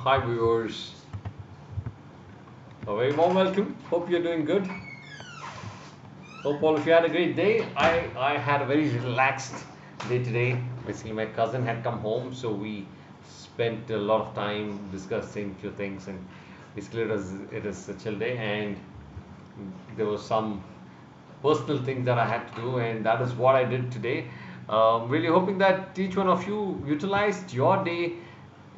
Hi viewers, a very warm welcome. Hope you're doing good. Hope all of you had a great day. I had a very relaxed day today. Basically, my cousin had come home, so we spent a lot of time discussing few things, and basically it is a chill day, and there was some personal things that I had to do, and that is what I did today. Really hoping that each one of you utilized your day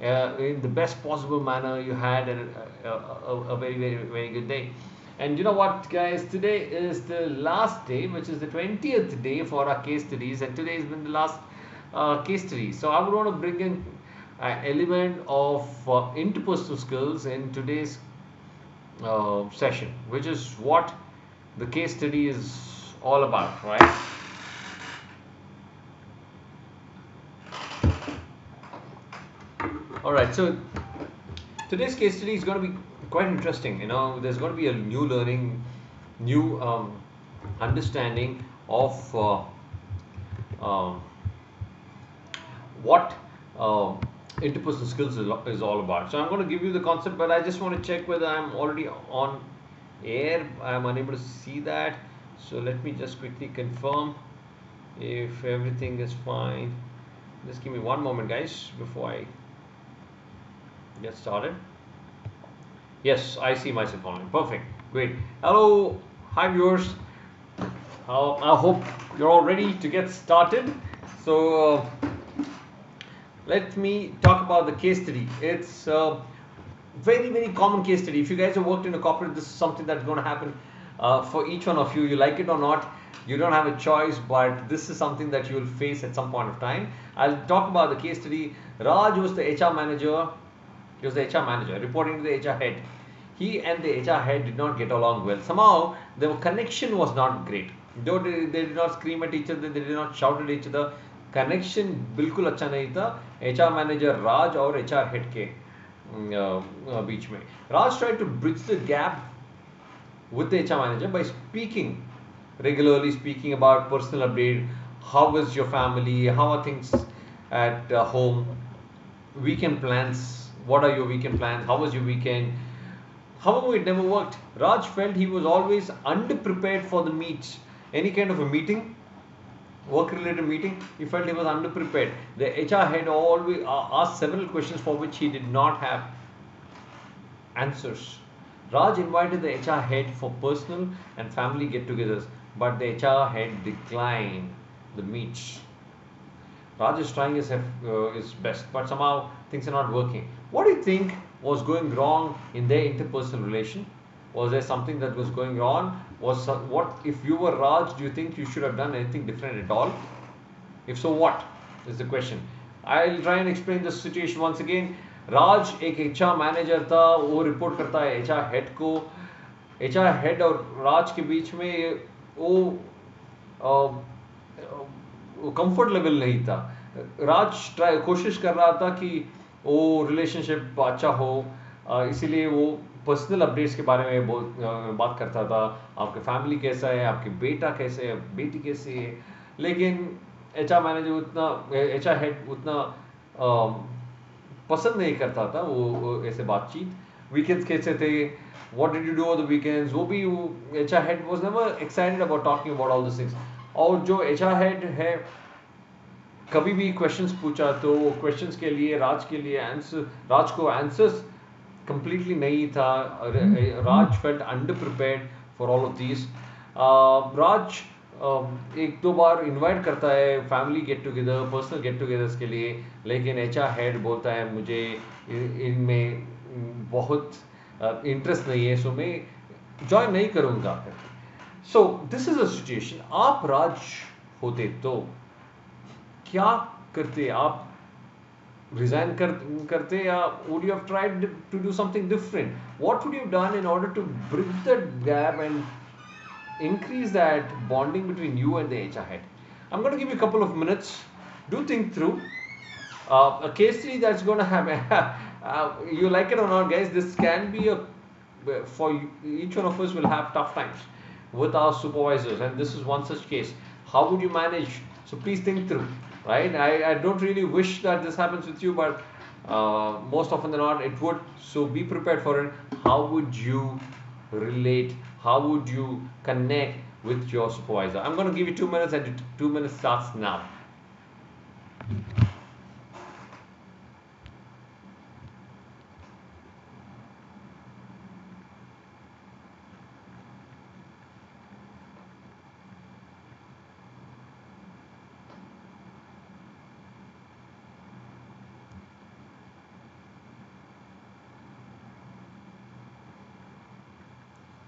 in the best possible manner. You had a very, very, very good day. And you know what, guys? Today is the last day, which is the 20th day for our case studies, and today has been the last case study. So I would want to bring in an element of interpersonal skills in today's session, which is what the case study is all about, right? All right, so today's case study is going to be quite interesting. There's going to be a new learning, new understanding of um what interpersonal skills is all about. So I'm going to give you the concept, but I just want to check whether I'm already on air. I'm unable to see that. So let me just quickly confirm if everything is fine. Just give me one moment, guys, before I get started. Yes, I see myself online. Perfect. Great. Hello. Hi, viewers. I hope you're all ready to get started. So, let me talk about the case study. It's a very, very common case study. If you guys have worked in a corporate, this is something that's going to happen for each one of you. You like it or not, you don't have a choice, but this is something that you will face at some point of time. I'll talk about the case study. Raj was the HR manager. He was the HR manager reporting to the HR head. He and the HR head did not get along well. Somehow, the connection was not great. Though they did not scream at each other, they did not shout at each other. Connection बिल्कुल अच्छा नहीं था HR manager राज और HR head के बीच में. Raj tried to bridge the gap with the HR manager by regularly speaking about personal update. How is your family? How are things at home? Weekend plans. What are your weekend plans? How was your weekend? However, it never worked. Raj felt he was always underprepared for the meets. Any kind of a meeting, work-related meeting, he felt he was underprepared. The HR head always asked several questions for which he did not have answers. Raj invited the HR head for personal and family get-togethers, but the HR head declined the meets. Raj is trying his best, but somehow things are not working. What do you think was going wrong in their interpersonal relation? Was there something that was going wrong? What if you were Raj? Do you think you should have done anything different at all? If so, what is the question? I'll try and explain the situation once again. राज एक HR manager था, वो report करता है HR head को. HR head और राज के बीच में वो कंफर्ट लेवल नहीं था. राज कोशिश कर रहा था कि वो रिलेशनशिप अच्छा हो, इसीलिए वो पर्सनल अपडेट्स के बारे में बात करता था. आपके फैमिली कैसा है, आपके बेटा कैसे है, बेटी कैसी है. लेकिन एचआर हेड उतना पसंद नहीं करता था वो ऐसे बातचीत. वीकेंड्स कैसे थे, what did you do on the weekends, वो भी HR head was never excited about talking about all this things. और जो एचआर हेड है, कभी भी क्वेश्चंस पूछा तो क्वेश्चंस के लिए राज को आंसर्स कंप्लीटली नहीं था. Raj felt underprepared for all of this. Raj एक दो बार इनवाइट करता है family get together, personal get togethers के लिए, लेकिन एचआर हेड बोलता है मुझे इनमें बहुत इंटरेस्ट नहीं है, सो मैं ज्वाइन नहीं करूँगा. So this is a situation. आप राज होते तो क्या करते? आप रिजाइन करते या would you have tried to do something different? What would you have done in order to bridge that gap and increase that bonding between you and the HR head? I'm going to give you a couple of minutes. Do think through a case study that's going to happen. You like it or not, guys, this can be for each one of us will have tough times with our supervisors, and this is one such case. How would you manage? So please think through, right? I don't really wish that this happens with you, but Most often than not, it would. So be prepared for it. How would you relate? How would you connect with your supervisor? I'm going to give you 2 minutes, and 2 minutes starts now.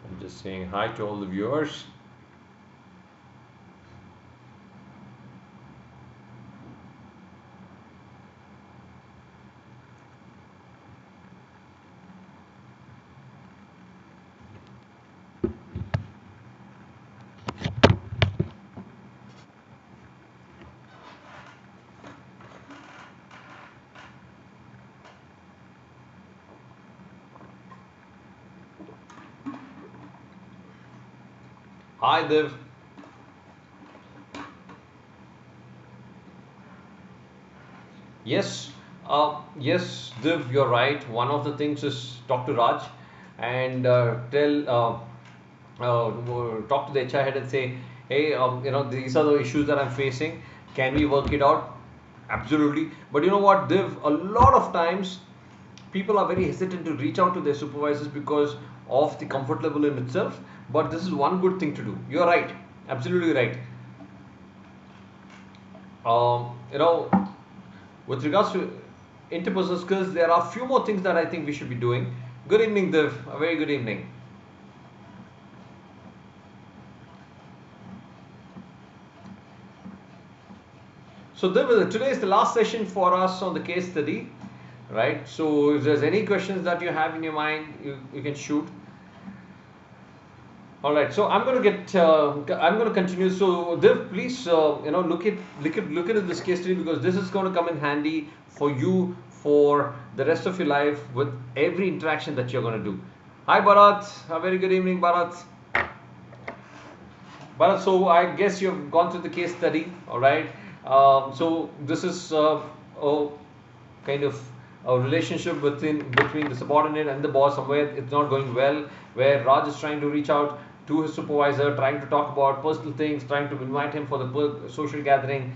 I'm just saying hi to all the viewers. Hi, Dev. Yes, yes, Div, you're right. One of the things is talk to Raj and talk to the HR head and say, hey, these are the issues that I'm facing. Can we work it out? Absolutely. But you know what, Div, a lot of times people are very hesitant to reach out to their supervisors because of the comfort level in itself. But this is one good thing to do. You're right. Absolutely right. You know, with regards to interpersonal skills, there are a few more things that I think we should be doing. Good evening, Dev. A very good evening. So, Dev, today is the last session for us on the case study, right? So, if there's any questions that you have in your mind, you can shoot. All right, so I'm going to I'm going to continue. So, Dev, please, look at this case study, because this is going to come in handy for you for the rest of your life with every interaction that you're going to do. Hi, Bharat. A very good evening, Bharat. Bharat, so I guess you've gone through the case study, all right? So this is a kind of a relationship between the subordinate and the boss. Somewhere it's not going well, where Raj is trying to reach out to his supervisor, trying to talk about personal things, trying to invite him for the social gathering.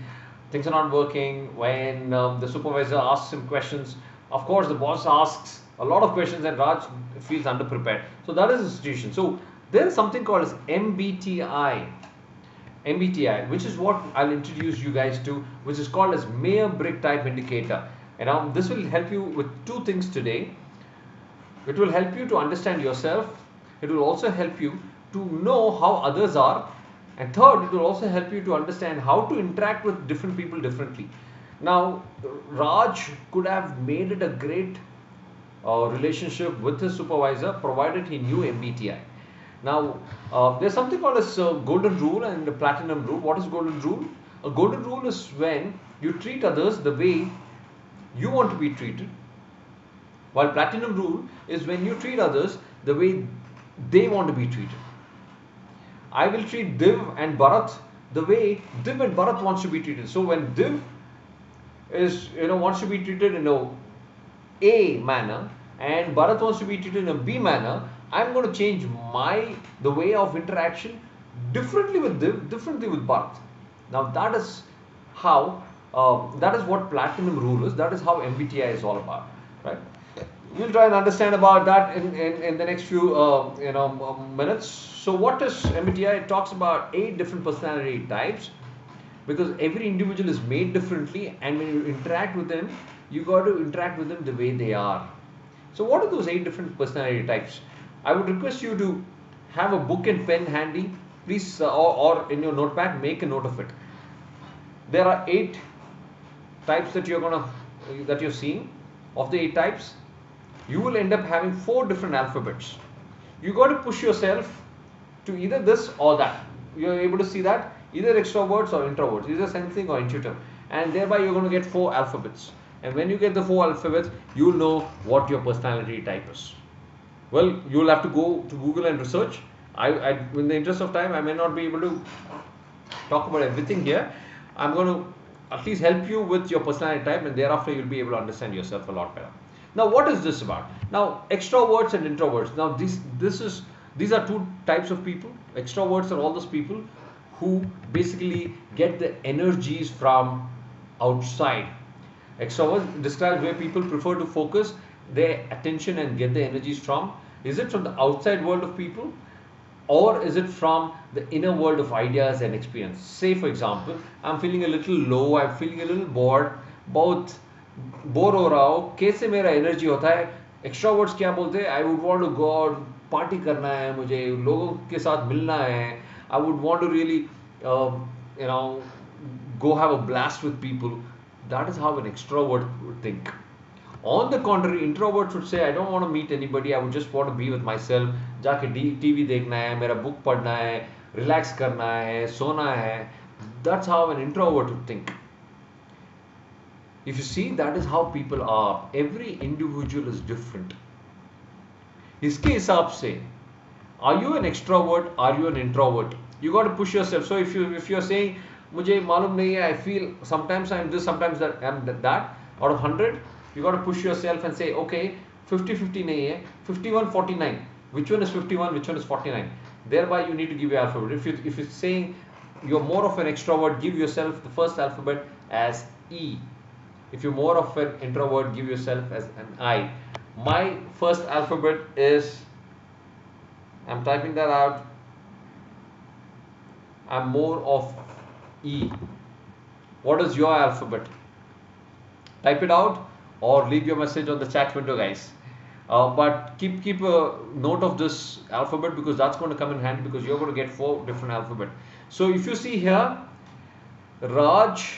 Things are not working. When the supervisor asks him questions, of course the boss asks a lot of questions, and Raj feels underprepared. So that is the situation. So there is something called as MBTI. MBTI, which is what I'll introduce you guys to, which is called as Myers-Briggs Type Indicator. And now this will help you with two things today. It will help you to understand yourself. It will also help you to know how others are. And third, it will also help you to understand how to interact with different people differently. Now, Raj could have made it a great relationship with his supervisor, provided he knew MBTI. Now, there's something called as golden rule and the platinum rule. What is golden rule? A golden rule is when you treat others the way you want to be treated, while platinum rule is when you treat others the way they want to be treated. I will treat Div and Bharat the way Div and Bharat wants to be treated. So when Div wants to be treated in A manner, and Bharat wants to be treated in a B manner, I'm going to change the way of interaction differently with Div, differently with Bharat. Now that is how that is what platinum rule is. That is how MBTI is all about, right? We'll try and understand about that in the next few minutes. So what is MBTI? It talks about 8 different personality types, because every individual is made differently, and when you interact with them, you got to interact with them the way they are. So what are those 8 different personality types? I would request you to have a book and pen handy, please, or in your notepad, make a note of it. There are 8 types that you're seeing. Of the 8 types, you will end up having 4 different alphabets. You got to push yourself to either this or that. You're able to see that either extroverts or introverts, either sensing or intuitive, and thereby you're going to get 4 alphabets. And when you get the 4 alphabets, you'll know what your personality type is. Well, you'll have to go to Google and research. In the interest of time, I may not be able to talk about everything here. I'm going to at least help you with your personality type, and thereafter you'll be able to understand yourself a lot better. Now, what is this about? Now, extroverts and introverts. Now, these are two types of people. Extroverts are all those people who basically get the energies from outside. Extroverts describes where people prefer to focus their attention and get the energies from. Is it from the outside world of people, or is it from the inner world of ideas and experience? Say for example, I'm feeling a little low, I'm feeling a little bored, बहुत bore हो रहा हो, कैसे मेरा energy होता है? Extroverts क्या बोलते हैं? I would want to go out, party करना है, मुझे लोगों के साथ मिलना है, I would want to really you know go have a blast with people. That is how an extrovert would think. On the contrary, introverts would say, I don't want to meet anybody, I would just want to be with myself. जाके TV देखना है, मेरा book पढ़ना है, relax करना है, सोना है. That's how an introvert would think. If you see, that is how people are. Every individual is different. इसके हिसाब से, are you an extrovert, are you an introvert? You got to push yourself. So if you're saying, मुझे मालूम नहीं है, I feel sometimes I'm this, sometimes that I'm that, out of 100, you got to push yourself and say, okay, 50-50 नहीं है, 51-49. Which one is 51? Which one is 49? Thereby, you need to give your alphabet. If you're saying you're more of an extrovert, give yourself the first alphabet as E. If you're more of an introvert, give yourself as an I. My first alphabet is, I'm typing that out, I'm more of E. What is your alphabet? Type it out or leave your message on the chat window, guys. But keep a note of this alphabet, because that's going to come in handy, because you're going to get 4 different alphabet. So if you see here, Raj,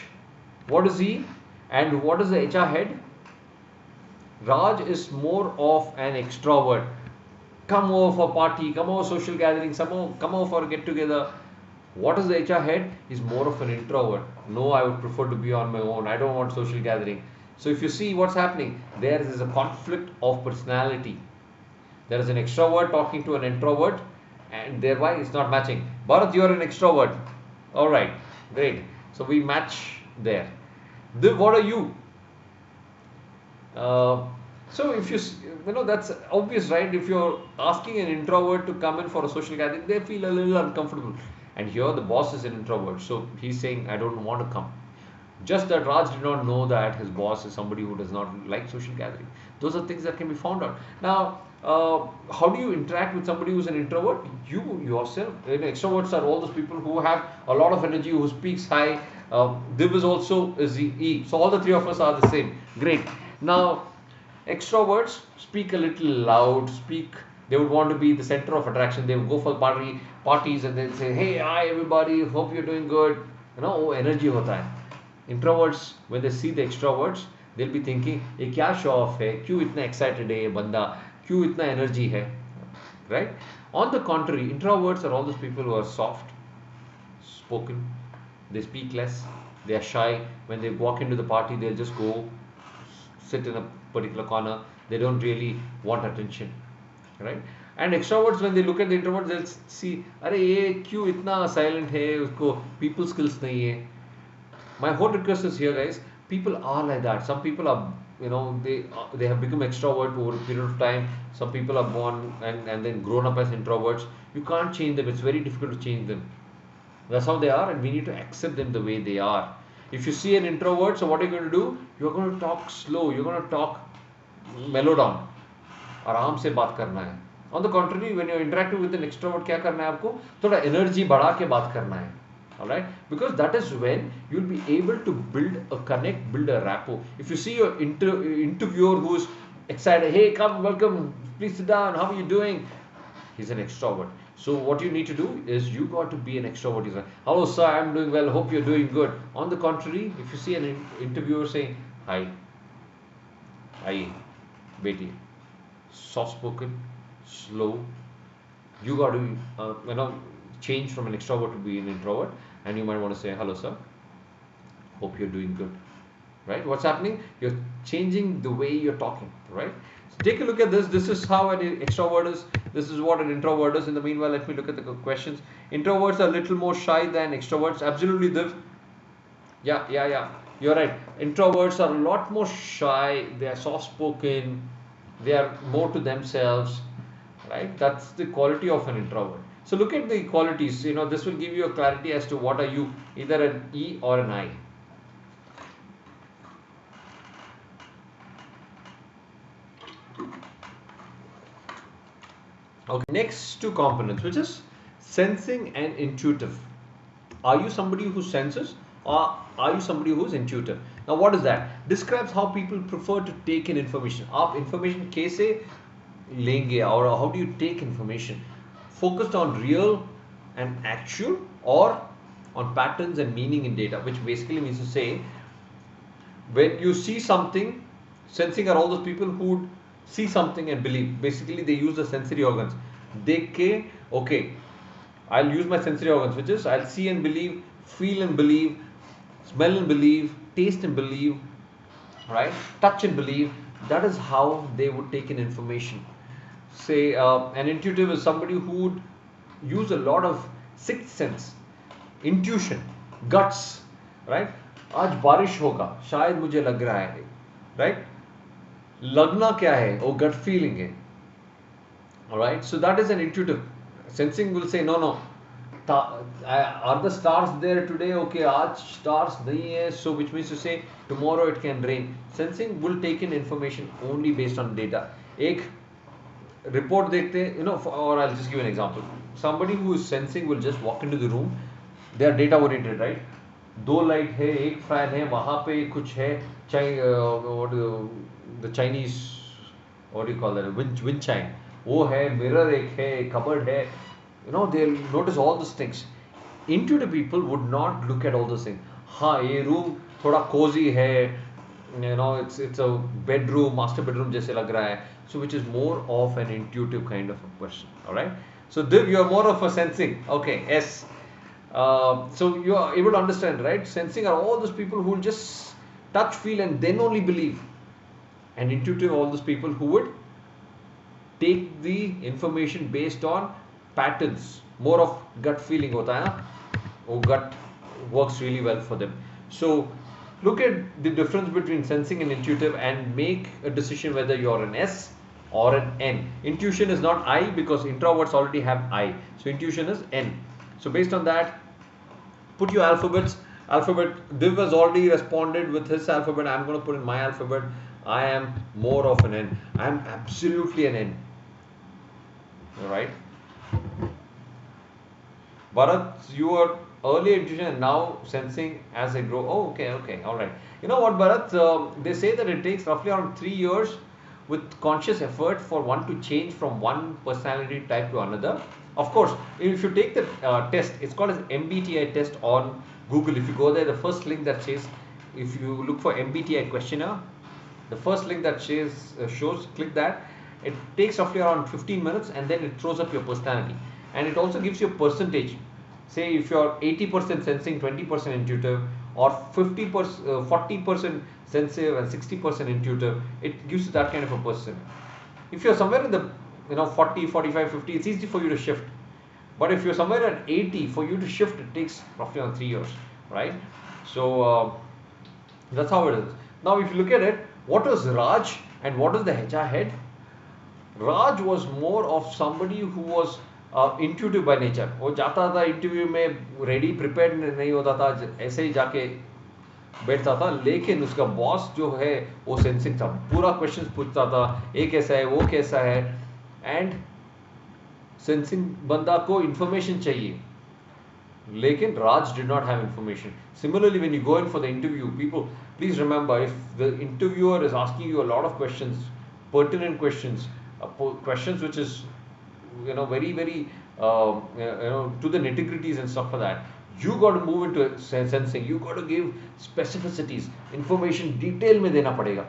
what is he? And what is the HR head? Raj is more of an extrovert. Come over for party, come over social gathering, come over for a get together. What is the HR head? He's more of an introvert. No, I would prefer to be on my own. I don't want social gathering. So if you see what's happening, there is a conflict of personality. There is an extrovert talking to an introvert, and thereby it's not matching. Bharat, you're an extrovert. All right, great. So we match there. What are you? So if you know, that's obvious, right? If you're asking an introvert to come in for a social gathering, they feel a little uncomfortable. And here the boss is an introvert, so he's saying, I don't want to come. Just that Raj did not know that his boss is somebody who does not like social gathering. Those are things that can be found out. Now, how do you interact with somebody who's an introvert? You yourself. Extroverts are all those people who have a lot of energy, who speaks high. Div is also is E. So all the 3 of us are the same. Great. Now, extroverts speak a little loud, they would want to be the center of attraction. They would go for parties and then say, hey, hi everybody, hope you're doing good. Energy hota hai. Introverts, when they see the extroverts, they'll be thinking, ye kya show off hai? Kyun itna excited hai ye banda? Kyun itna energy hai? Right? On the contrary, introverts are all those people who are soft spoken. They speak less. They are shy. When they walk into the party, they'll just go sit in a particular corner. They don't really want attention. Right? And extroverts, when they look at the introverts, they'll see, अरे ये क्यों इतना silent है, उसको people skills नहीं है. My whole request is here, guys. People are like that. Some people are, they have become extrovert over a period of time. Some people are born and then grown up as introverts. You can't change them. It's very difficult to change them. That's how they are, and we need to accept them the way they are. If you see an introvert, so what are you going to do? You're going to talk slow. You're going to talk mellow down. आराम से बात करना है. On the contrary, when you're interacting with an extrovert, क्या करना है आपको? थोड़ा energy बढ़ा के बात करना है. Alright? Because that is when you'll be able to build a connect, build a rapport. If you see your interviewer who's excited, hey, come, welcome, please sit down, how are you doing? He's an extrovert. So what you need to do is you got to be an extrovert. He's like, hello sir, I'm doing well, hope you're doing good. On the contrary, if you see an interviewer saying, hi, beti, soft spoken, slow, you got to change from an extrovert to be an introvert, and you might want to say, hello sir, hope you're doing good. Right? What's happening? You're changing the way you're talking. Right? So take a look at this. This is how an extrovert is. This is what an introvert is. In the meanwhile, let me look at the questions. Introverts are a little more shy than extroverts. Absolutely, Div. Yeah. You're right. Introverts are a lot more shy. They are soft-spoken. They are more to themselves, right? That's the quality of an introvert. So look at the qualities. This will give you a clarity as to what are you, either an E or an I. Okay. Next two components, which is sensing and intuitive. Are you somebody who senses, or are you somebody who's intuitive? Now, what is that? Describes how people prefer to take in information. आप information कैसे लेंगे, or how do you take information? Focused on real and actual, or on patterns and meaning in data, which basically means to say, when you see something, sensing are all those people who would see something and believe. Basically, they use the sensory organs. देख के, okay, I'll use my sensory organs, which is I'll see and believe, feel and believe, smell and believe, taste and believe, right? Touch and believe. That is how they would take in information. Say, an intuitive is somebody who would use a lot of sixth sense, intuition, guts, right? आज बारिश होगा, शायद मुझे लग रहा है, right? लगना क्या है? वो gut feeling है. Alright, so that is an intuitive. Sensing will say, no. Are the stars there today? Okay, aaj stars nahi hai, so which means to say tomorrow it can rain. Sensing will take in information only based on data. एक report देखते, or I'll just give an example. Somebody who is sensing will just walk into the room. They are data oriented, right? दो light है, एक fan है, वहां पे कुछ है, the Chinese, what do you call that, wind chime, वो है, mirror एक है, cupboard है, they'll notice all those things. Intuitive people would not look at all those things. हाँ, ये room थोड़ा cozy है, it's a bedroom, master bedroom जैसे लग रहा है, so which is more of an intuitive kind of a person. All right, so Div, you are more of a sensing. Okay, yes. So you are able to understand, right? Sensing are all those people who will just touch, feel, and then only believe. And intuitive, all those people who would take the information based on patterns. More of gut feeling hota hai na? Oh, gut works really well for them. So look at the difference between sensing and intuitive and make a decision whether you're an S or an N. Intuition is not I because introverts already have I. So intuition is N. So based on that, put your alphabets. Div has already responded with his alphabet. I'm going to put in my alphabet. I am more of an N. I am absolutely an N. Alright. Bharat, you are early intuition and now sensing as I grow. Oh, okay. Alright. You know what, Bharat? They say that it takes roughly around 3 years with conscious effort for one to change from one personality type to another. Of course, if you take the test, it's called as MBTI test on Google. If you go there, the first link that says, if you look for MBTI questionnaire, the first link that shows, click that. It takes roughly around 15 minutes and then it throws up your personality. And it also gives you a percentage. Say if you're 80% sensing, 20% intuitive, or 40% sensitive and 60% intuitive, it gives you that kind of a person. If you're somewhere in the 40, 45, 50, it's easy for you to shift. But if you're somewhere at 80, for you to shift, it takes roughly around 3 years, right? So that's how it is. Now, if you look at it, what was Raj and what was the HR head? Raj was more of somebody who was intuitive by nature. वो जाता था interview में ready prepared नहीं होता था, ऐसे ही जाके बैठता था, लेकिन उसका बॉस जो है वो सेंसिंग था, पूरा क्वेश्चंस पूछता था, ये कैसा है, वो कैसा है, एंड सेंसिंग बंदा को इंफॉर्मेशन चाहिए, लेकिन Raj did not have information. Similarly, when you go in for the interview, people, please remember, if the interviewer is asking you a lot of questions, pertinent questions, questions which is very to the nitty-gritties and stuff like that, you got to move into sensing. You got to give specificities, information, detail में देना पड़ेगा,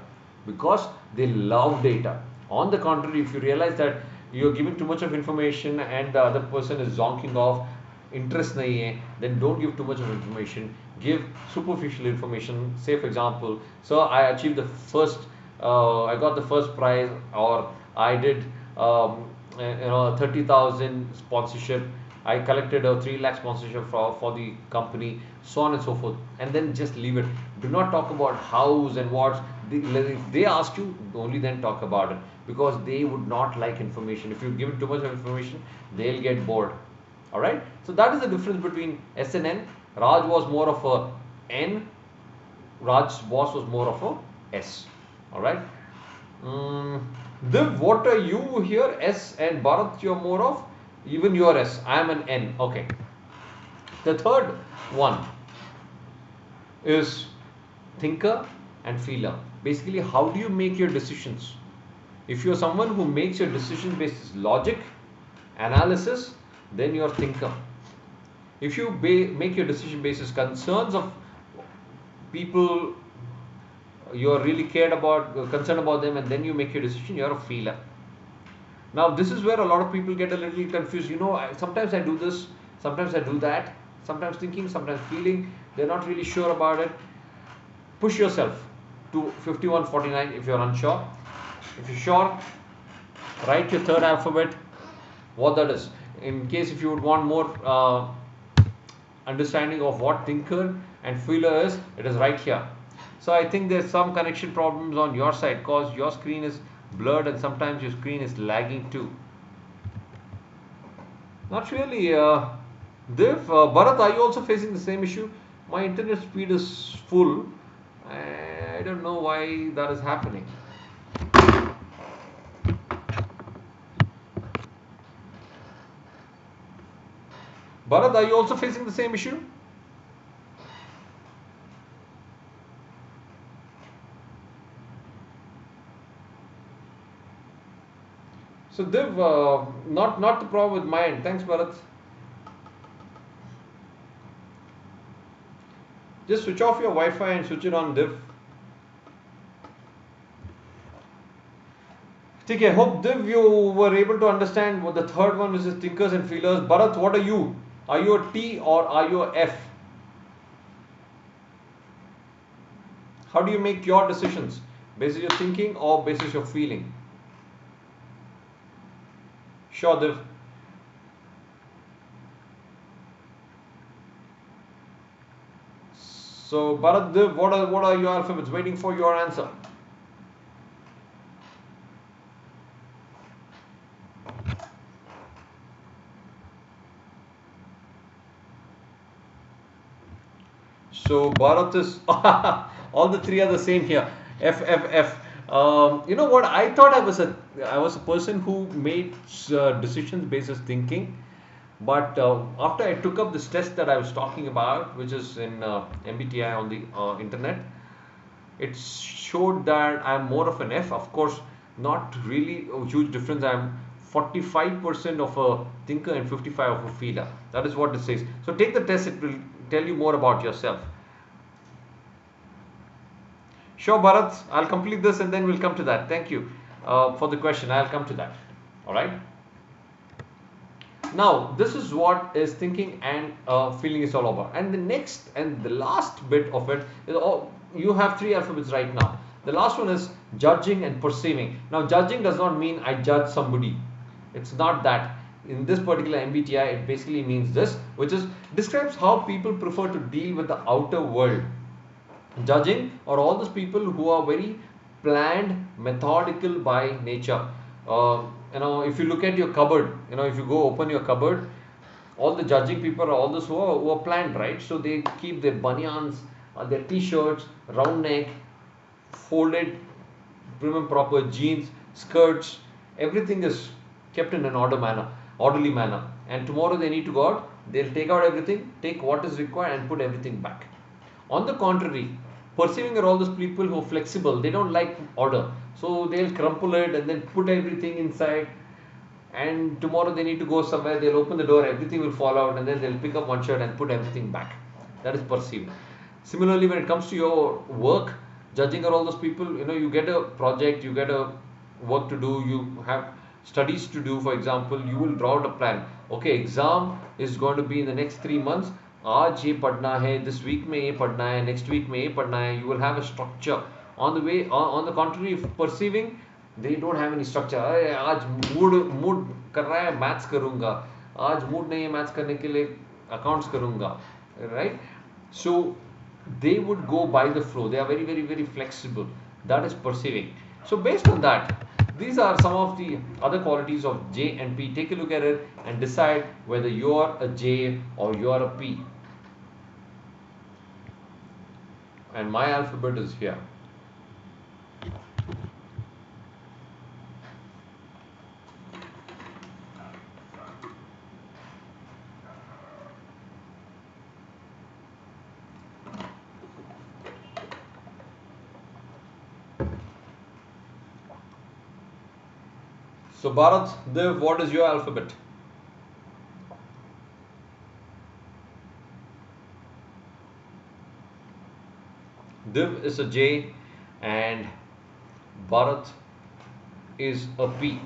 because they love data. On the contrary, if you realize that you're giving too much of information and the other person is zonking off, interest nahi hai, then don't give too much of information. Give superficial information. Say for example, so I achieved the first, I got the first prize, or I did 30,000 sponsorship I collected a 3 lakh sponsorship for the company, so on and so forth, and then just leave it. Do not talk about hows and whats. If they ask you, only then talk about it, because they would not like information. If you give it too much of information, they'll get bored. All right. So that is the difference between S and N. Raj was more of a N. Raj's boss was more of a S. All right. Div, what are you here? S, and Bharat, you're more of, even your S. I am an N. Okay. The third one is thinker and feeler. Basically, how do you make your decisions? If you're someone who makes your decision based logic, analysis, then you're thinker. If you make your decision basis concerns of people you're really concerned about them, and then you make your decision, you're a feeler. Now this is where a lot of people get a little confused. Sometimes I do this, sometimes I do that, sometimes thinking, sometimes feeling. They're not really sure about it. Push yourself to 5149 if you're unsure. If you're sure, write your third alphabet, what that is. In case if you would want more understanding of what thinker and feeler is, it is right here. So I think there's some connection problems on your side, because your screen is blurred and sometimes your screen is lagging too. Not really. Div, Bharat, are you also facing the same issue? My internet speed is full. I don't know why that is happening. Bharat, are you also facing the same issue? So Div, not the problem with my end. Thanks, Bharat. Just switch off your Wi-Fi and switch it on, Div. Okay, hope Div you were able to understand what the third one, which is thinkers and feelers. Bharat, what are you? Are you a T or are you a F? How do you make your decisions? Basis your thinking or basis your feeling? Sure, Div. So, Bharat, Div, what are your alphabets? Waiting for your answer. So, Bharat is all the three are the same here. F, F, F. You know what? I thought I was a person who made decisions based on thinking, but after I took up this test that I was talking about, which is in MBTI on the internet, it showed that I'm more of an F. Of course, not really a huge difference. I'm 45% of a thinker and 55 of a feeler. That is what it says. So take the test. It will tell you more about yourself. Sure, Bharat, I'll complete this and then we'll come to that. Thank you for the question. I'll come to that. All right. Now, this is what is thinking and feeling is all about. And the next and the last bit of it is, you have three alphabets right now. The last one is judging and perceiving. Now, judging does not mean I judge somebody. It's not that. In this particular MBTI, it basically means this, which is describes how people prefer to deal with the outer world. Judging are all those people who are very planned, methodical by nature. If you look at your cupboard, if you go open your cupboard, all the judging people are all those who are planned, right? So they keep their banyans, their t-shirts, round neck, folded, prim and proper jeans, skirts, everything is kept in an orderly manner. And tomorrow they need to go out, they'll take out everything, take what is required and put everything back. On the contrary, perceiving are all those people who are flexible. They don't like order, so they'll crumple it and then put everything inside, and tomorrow they need to go somewhere, they'll open the door, everything will fall out, and then they'll pick up one shirt and put everything back. That is perceiving. Similarly, when it comes to your work, judging are all those people, you get a project, you get a work to do, you have studies to do. For example, you will draw out a plan. Okay, exam is going to be in the next 3 months. आज ये पढ़ना है, this week में ये पढ़ना है, next week में ये पढ़ना है. You will have a structure. On the contrary, perceiving, they don't have any structure. आज mood कर रहा है, maths करूँगा. आज मूड नहीं है मैथ्स करने के लिए, अकाउंट्स करूंगा, right? So they would go by the flow. They are very, very, very flexible. That is perceiving. So based on that, these are some of the other qualities of J and P. Take a look at it and decide whether you are a J or you are a P. And my alphabet is here. So Bharat, Dev, what is your alphabet? Div is a J and Bharat is a P.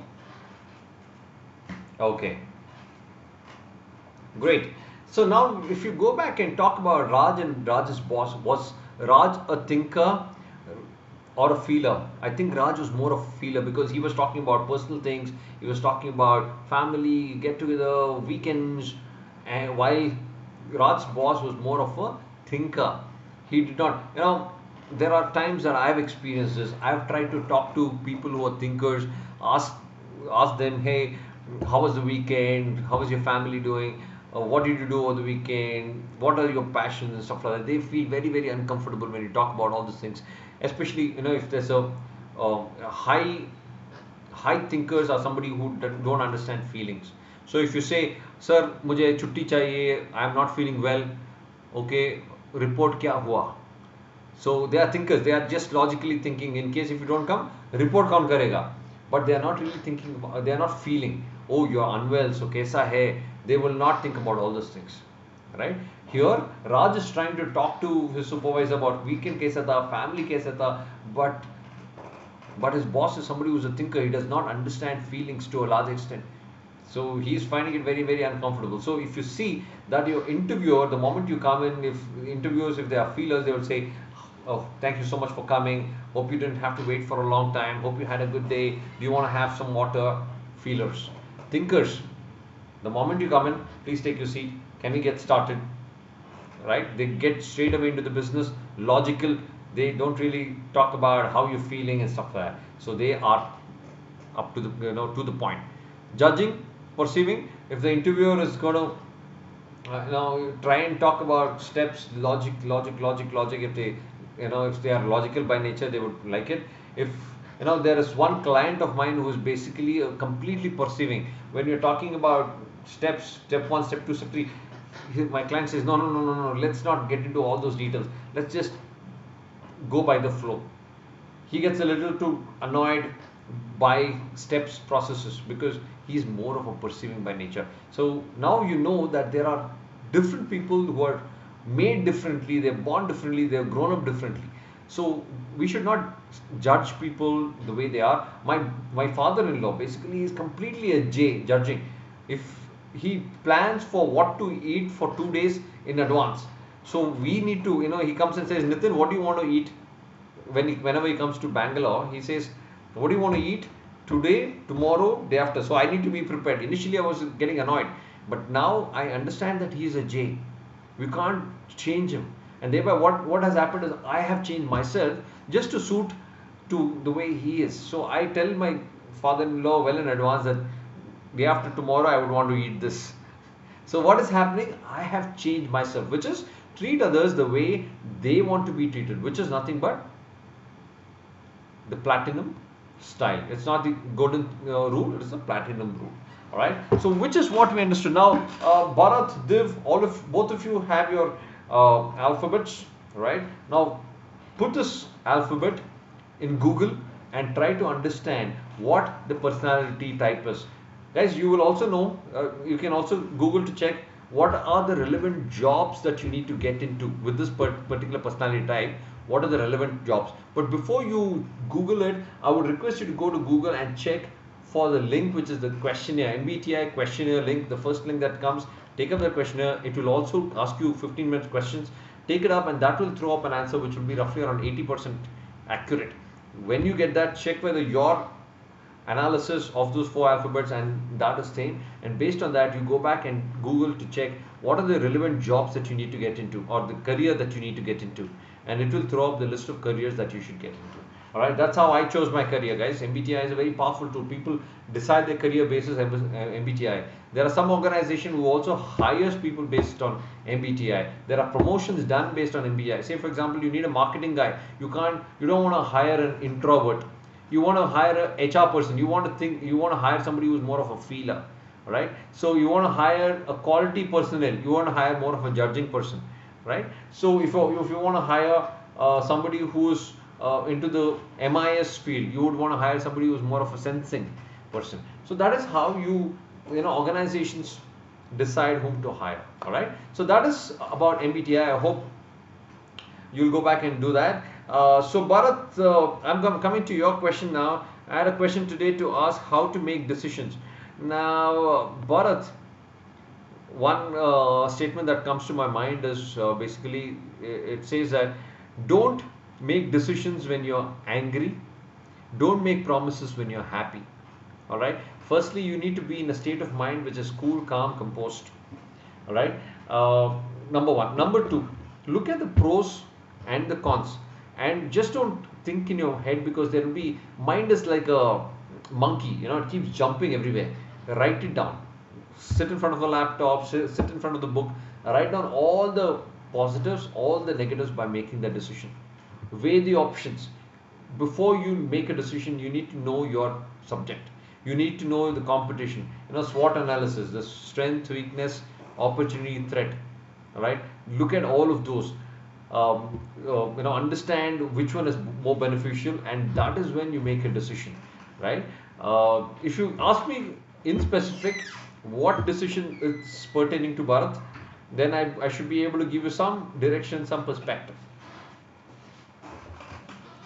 Okay, great. So now if you go back and talk about Raj and Raj's boss, was Raj a thinker or a feeler? I think Raj was more of a feeler because he was talking about personal things, he was talking about family, get together, weekends, and while Raj's boss was more of a thinker. He did not, there are times that I've experienced this. I've tried to talk to people who are thinkers, ask them, hey, how was the weekend? How was your family doing? What did you do over the weekend? What are your passions and stuff like that? They feel very, very uncomfortable when you talk about all these things. Especially, if there's a high thinkers are somebody who don't understand feelings. So if you say, sir, मुझे छुट्टी चाहिए, I am not feeling well, okay, report क्या हुआ? So they are thinkers. They are just logically thinking. In case if you don't come, report कौन करेगा? But they are not really thinking. They are not feeling. Oh, you are unwell. So कैसा है? They will not think about all those things, right? Here, Raj is trying to talk to his supervisor about weekend कैसा था, family कैसा था, but his boss is somebody who's a thinker. He does not understand feelings to a large extent. So he is finding it very, very uncomfortable. So if you see that your interviewer, the moment you come in, if interviewers, if they are feelers, they will say, oh, thank you so much for coming. Hope you didn't have to wait for a long time. Hope you had a good day. Do you want to have some water? Feelers. Thinkers, the moment you come in, please take your seat. Can we get started? Right? They get straight away into the business. Logical. They don't really talk about how you're feeling and stuff like that. So they are up to the to the point. Judging, perceiving. If the interviewer is going to try and talk about steps, logic. If they if they are logical by nature, they would like it. If there is one client of mine who is basically completely perceiving. When you're talking about steps, step 1, step 2, step 3, my client says, no, let's not get into all those details. Let's just go by the flow. He gets a little too annoyed by steps, processes, because he's more of a perceiving by nature. So now you know that there are different people who are made differently, they're born differently, they're grown up differently. So we should not judge people the way they are. My father-in-law basically is completely a J, judging. If he plans for what to eat for 2 days in advance, so we need to, he comes and says, Nitin, what do you want to eat? Whenever he comes to Bangalore, he says, what do you want to eat today, tomorrow, day after? So I need to be prepared. Initially I was getting annoyed, but now I understand that he is a J. We can't change him, and thereby what has happened is I have changed myself just to suit to the way he is. So I tell my father-in-law well in advance that day after tomorrow I would want to eat this. So what is happening? I have changed myself, which is treat others the way they want to be treated, which is nothing but the platinum style. It's not the golden rule, it is the platinum rule. All right, so which is what we understood. Now Bharat, Div, both of you have your alphabets, right? Now put this alphabet in Google and try to understand what the personality type is. Guys, you will also know, you can also Google to check what are the relevant jobs that you need to get into with this particular personality type. What are the relevant jobs? But before you Google it, I would request you to go to Google and check for the link, which is the questionnaire, MBTI questionnaire link, the first link that comes. Take up the questionnaire. It will also ask you 15-minute questions. Take it up and that will throw up an answer which will be roughly around 80% accurate. When you get that, check whether your analysis of those 4 alphabets, and that is same. And based on that, you go back and Google to check what are the relevant jobs that you need to get into, or the career that you need to get into, and it will throw up the list of careers that you should get into. All right, that's how I chose my career, guys. MBTI is a very powerful tool. People decide their career basis MBTI. There are some organization who also hires people based on MBTI. There are promotions done based on MBTI. Say, for example, you need a marketing guy. You don't want to hire an introvert. You want to hire a HR person. You want to hire somebody who's more of a feeler. Right? So you want to hire a quality personnel. You want to hire more of a judging person. Right? So if you want to hire somebody who's into the MIS field, you would want to hire somebody who's more of a sensing person. So that is how organizations decide whom to hire. All right. So that is about MBTI. I hope you'll go back and do that. So Bharat, I'm coming to your question now. I had a question today to ask how to make decisions. Now, Bharat, one statement that comes to my mind is basically it says that don't make decisions when you're angry. Don't make promises when you're happy. All right. Firstly, you need to be in a state of mind which is cool, calm, composed. All right. Number one. Number two, look at the pros and the cons, and just don't think in your head, because there will be, mind is like a monkey, it keeps jumping everywhere. Write it down. Sit in front of the laptop, sit in front of the book, write down all the positives, all the negatives by making the decision. Weigh the options. Before you make a decision, you need to know your subject. You need to know the competition. SWOT analysis, the strength, weakness, opportunity, threat. All right. Look at all of those. Understand which one is more beneficial, and that is when you make a decision. Right. If you ask me in specific what decision is pertaining to Bharat, then I should be able to give you some direction, some perspective.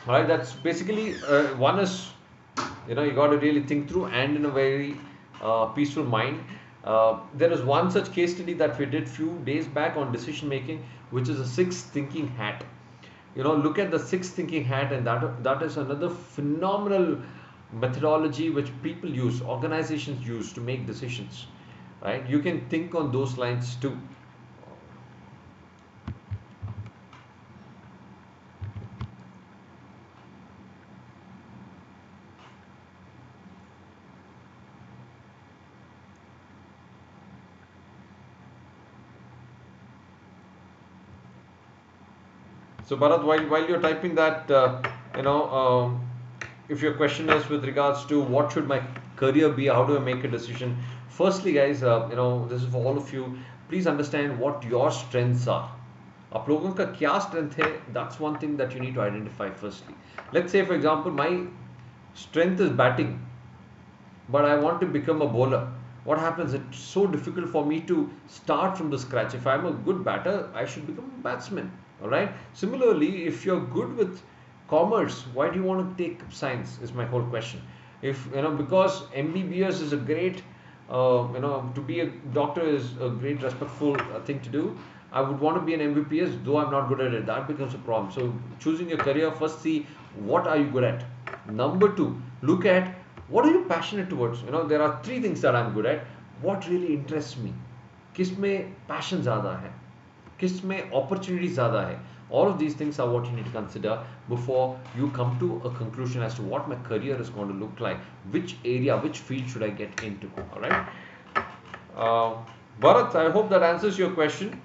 All right, that's basically one is, you got to really think through and in a very peaceful mind. There is one such case study that we did few days back on decision making, which is a 6 thinking hat. Look at the 6 thinking hat, and that is another phenomenal methodology which people use, organizations use to make decisions. Right? You can think on those lines too. So Bharat, while you're typing that, if your question is with regards to what should my career be, how do I make a decision? Firstly, guys, this is for all of you. Please understand what your strengths are. आप लोगों का क्या strength है? That's one thing that you need to identify firstly. Let's say, for example, my strength is batting, but I want to become a bowler. What happens? It's so difficult for me to start from the scratch. If I'm a good batter, I should become a batsman. All right. Similarly, if you're good with commerce, why do you want to take science? Is my whole question. If because MBBS is a great, to be a doctor is a great respectful thing to do. I would want to be an MBBS, though I'm not good at it. That becomes a problem. So choosing your career, first see what are you good at. Number two, look at what are you passionate towards. There are 3 things that I'm good at. What really interests me? किसमें passion ज़्यादा है? किसमें opportunity ज़्यादा है? All of these things are what you need to consider before you come to a conclusion as to what my career is going to look like. Which area, which field should I get into? All right. Bharat, I hope that answers your question.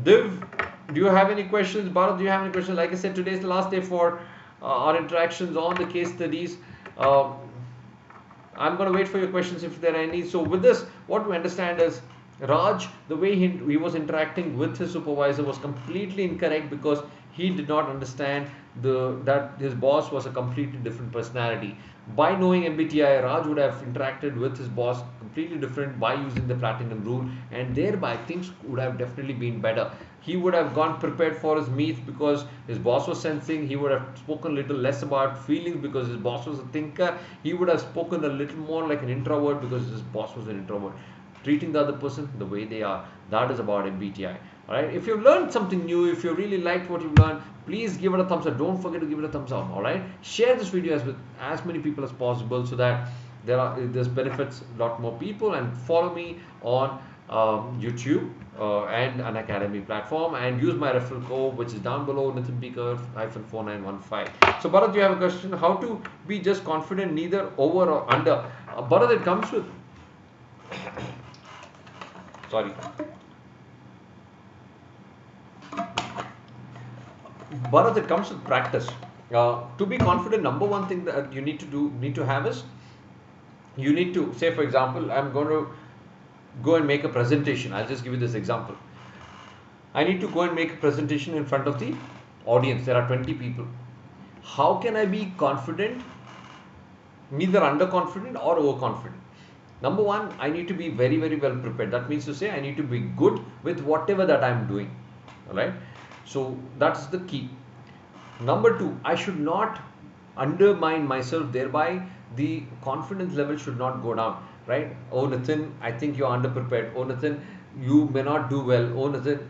Div, do you have any questions? Bharat, do you have any questions? Like I said, today is the last day for our interactions on the case studies. I'm going to wait for your questions if there are any. So with this, what we understand is Raj, the way he was interacting with his supervisor was completely incorrect, because he did not understand that his boss was a completely different personality. By knowing MBTI, Raj would have interacted with his boss completely different by using the platinum rule, and thereby things would have definitely been better. He would have gone prepared for his meets because his boss was sensing. He would have spoken a little less about feelings because his boss was a thinker. He would have spoken a little more like an introvert because his boss was an introvert. Treating the other person the way they are. That is about MBTI. Alright, if you've learned something new, if you really liked what you've learned, please give it a thumbs up. Don't forget to give it a thumbs up. Alright, share this video with as many people as possible so that this benefits a lot more people. And follow me on YouTube and Unacademy platform, and use my referral code which is down below, Nitin -4915. So Bharat, you have a question: how to be just confident, neither over or under? Bharat, it comes with sorry. Bharat, it comes with practice. To be confident, number one thing that you need to have is, you need to say, for example, I'm going to go and make a presentation. I'll just give you this example. I need to go and make a presentation in front of the audience. There are 20 people. How can I be confident, neither underconfident or overconfident? Number one, I need to be very, very well prepared. That means to say I need to be good with whatever that I'm doing. Alright? So that's the key. Number two, I should not undermine myself, thereby the confidence level should not go down. Right? Oh Nitin, I think you're underprepared. Oh Nitin, you may not do well. Oh Nitin,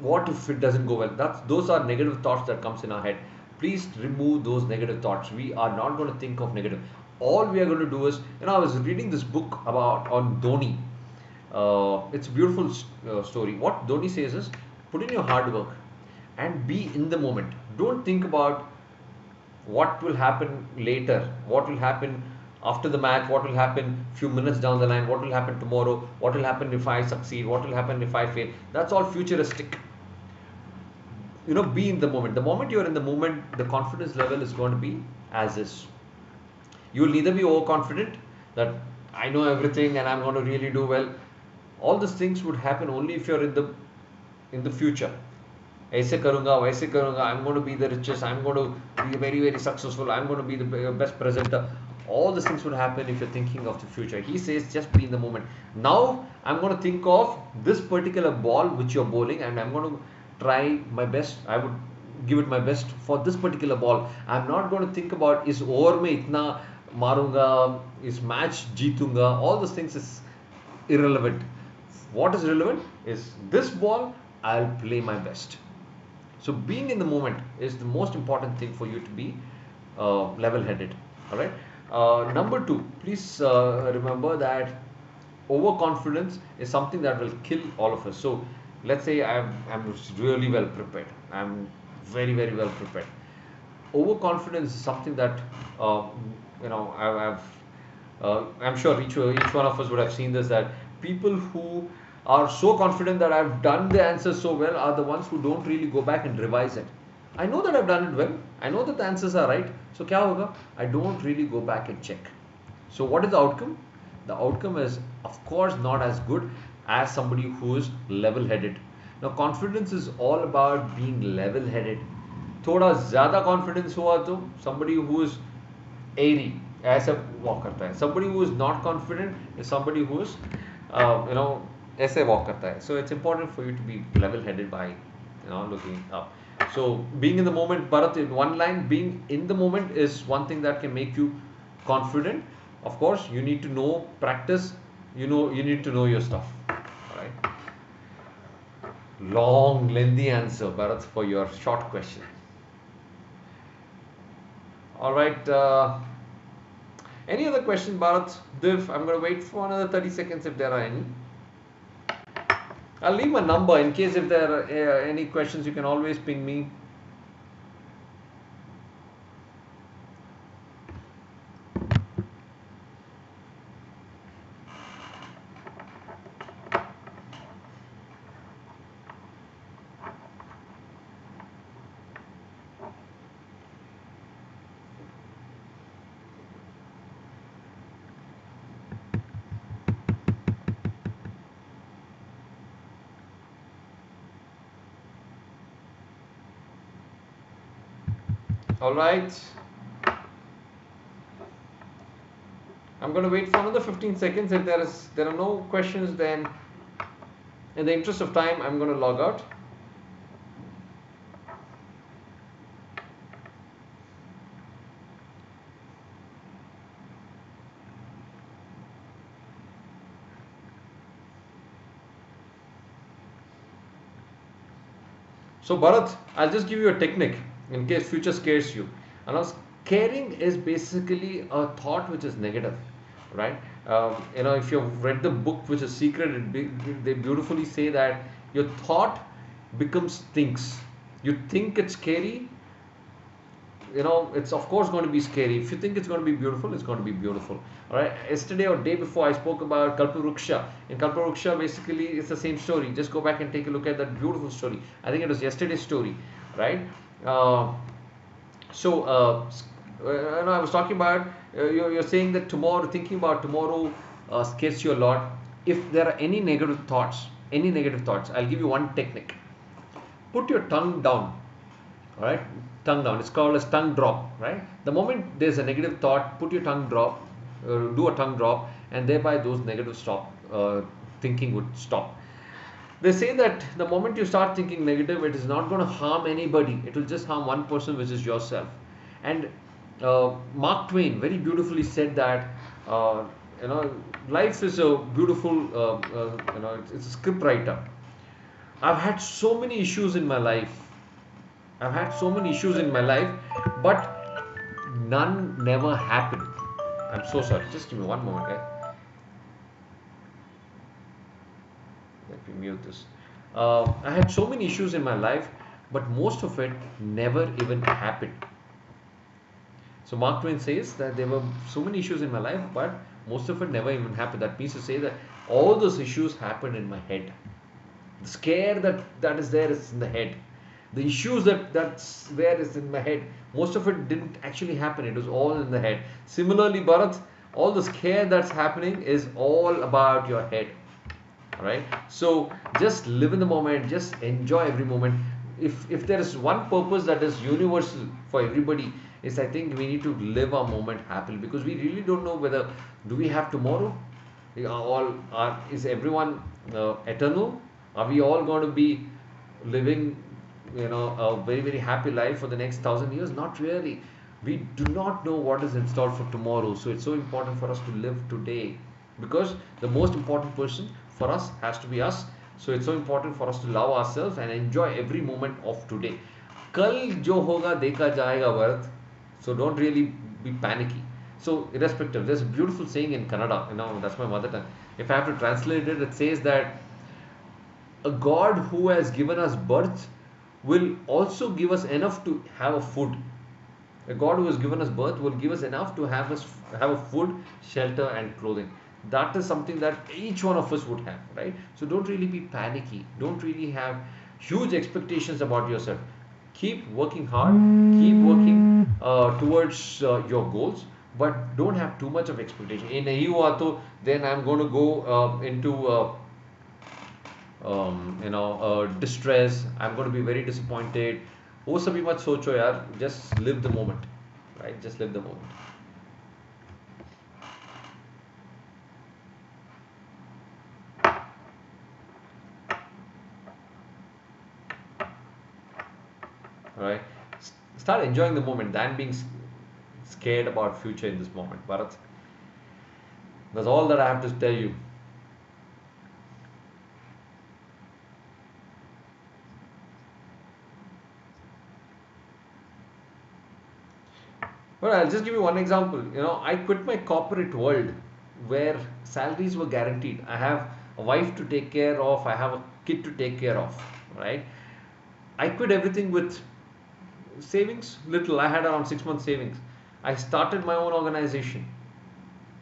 what if it doesn't go well? Those are negative thoughts that comes in our head. Please remove those negative thoughts. We are not going to think of negative. All we are going to do is, I was reading this book on Dhoni. It's a beautiful story. What Dhoni says is, put in your hard work and be in the moment. Don't think about what will happen later, what will happen after the match, what will happen few minutes down the line, what will happen tomorrow, what will happen if I succeed, what will happen if I fail. That's all futuristic. Be in the moment. The moment you're in the moment, the confidence level is going to be as is. You will neither be overconfident that I know everything and I'm going to really do well. All these things would happen only if you're in the future. ऐसे करूँगा, वैसे करूँगा, I'm going to be the richest, I'm going to be very, very successful, I'm going to be the best presenter. All these things would happen if you're thinking of the future. He says just be in the moment. Now I'm going to think of this particular ball which you're bowling, and I'm going to try my best. I would give it my best for this particular ball. I'm not going to think about is over mein itna marunga, is match jeetunga. All those things is irrelevant. What is relevant is this ball, I'll play my best. So being in the moment is the most important thing for you to be level-headed. All right. Number two, please remember that overconfidence is something that will kill all of us. So let's say I'm really well prepared. I'm very, very well prepared. Overconfidence is something that I'm sure each one of us would have seen this, that people who are so confident that I've done the answers so well are the ones who don't really go back and revise it. I know that I've done it well. I know that the answers are right. So kya hoga? I don't really go back and check. So what is the outcome? The outcome is, of course, not as good as somebody who is level-headed. Now, confidence is all about being level-headed. थोड़ा ज़्यादा confidence हुआ तो somebody who is airy ऐसा walk करता है. Somebody who is not confident is somebody who is ऐसे walk करता है. So it's important for you to be level-headed by looking up. So being in the moment, Bharat, in one line, being in the moment is one thing that can make you confident. Of course, you need to know, practice. You need to know your stuff. All right. Long, lengthy answer, Bharat, for your short question. All right. Any other question, Bharat? Div, I'm going to wait for another 30 seconds if there are any. I'll leave my number in case if there are any questions. You can always ping me. All right. I'm going to wait for another 15 seconds. If there are no questions, then in the interest of time, I'm going to log out. So Bharat, I'll just give you a technique in case future scares you. And now scaring is basically a thought which is negative, right? If you've read the book which is Secret, they beautifully say that your thought becomes things. You think it's scary, it's of course going to be scary. If you think it's going to be beautiful, it's going to be beautiful. All right. Yesterday or day before, I spoke about Kalparuksha. In Kalparuksha, basically, it's the same story. Just go back and take a look at that beautiful story. I think it was yesterday's story, right? Uh, I was talking about you're saying that tomorrow, thinking about tomorrow scares you a lot. If there are any negative thoughts, I'll give you one technique. Put your tongue down. All right, tongue down. It's called as tongue drop, right? The moment there's a negative thought, put your tongue drop, do a tongue drop, and thereby those negative thinking would stop. They say that the moment you start thinking negative, it is not going to harm anybody. It will just harm one person, which is yourself. And Mark Twain very beautifully said that life is a beautiful it's a script writer. I've had so many issues in my life. But none never happened. I'm so sorry. Just give me one moment, guys. Let me mute this. I had so many issues in my life, but most of it never even happened. So Mark Twain says that there were so many issues in my life, but most of it never even happened. That means to say that all those issues happened in my head. The scare that is there is in the head. The issues that's where is in my head. Most of it didn't actually happen. It was all in the head. Similarly, Bharat, all the scare that's happening is all about your head. Alright? So just live in the moment. Just enjoy every moment. If there is one purpose that is universal for everybody, is I think we need to live our moment happily, because we really don't know whether do we have tomorrow. Is everyone eternal? Are we all going to be living a very, very happy life for the next 1,000 years? Not really. We do not know what is in store for tomorrow. So it's so important for us to live today, because the most important person for us has to be us. So it's so important for us to love ourselves and enjoy every moment of today. Kal jo hoga dekha jayega, Bharat. So don't really be panicky. So irrespective, there's a beautiful saying in Kannada, that's my mother tongue. If I have to translate it, it says that a God who has given us birth will also give us enough to have a food. A God who has given us birth will give us enough to have a food, shelter, and clothing. That is something that each one of us would have, right? So don't really be panicky. Don't really have huge expectations about yourself. Keep working hard. Keep working towards your goals, but don't have too much of expectation. In then I'm going to go into distress. I'm going to be very disappointed. वो सभी मत सोचो यार. Just live the moment, right? Just live the moment. All right. Start enjoying the moment than being scared about future in this moment, Bharat. That's all that I have to tell you. Well, I'll just give you one example. I quit my corporate world where salaries were guaranteed. I have a wife to take care of. I have a kid to take care of, right? I quit everything with savings, little. I had around 6 months savings. I started my own organization.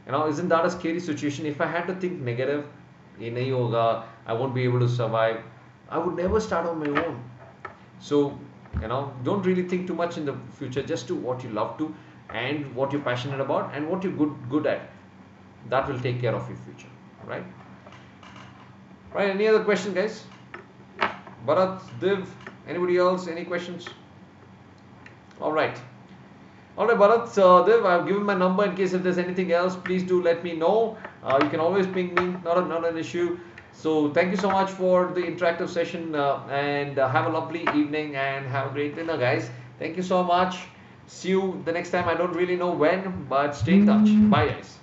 Isn't that a scary situation? If I had to think negative, nahi hoga, I won't be able to survive, I would never start on my own. So, don't really think too much in the future. Just do what you love to, and what you're passionate about, and what you're good at. That will take care of your future, right? Right, any other question, guys? Bharat, Div, anybody else? Any questions? All right, Bharat, Div, I've given my number. In case if there's anything else, please do let me know. You can always ping me, not an issue. So thank you so much for the interactive session, and have a lovely evening and have a great dinner, guys. Thank you so much. See you the next time. I don't really know when, but stay in touch. Bye, guys.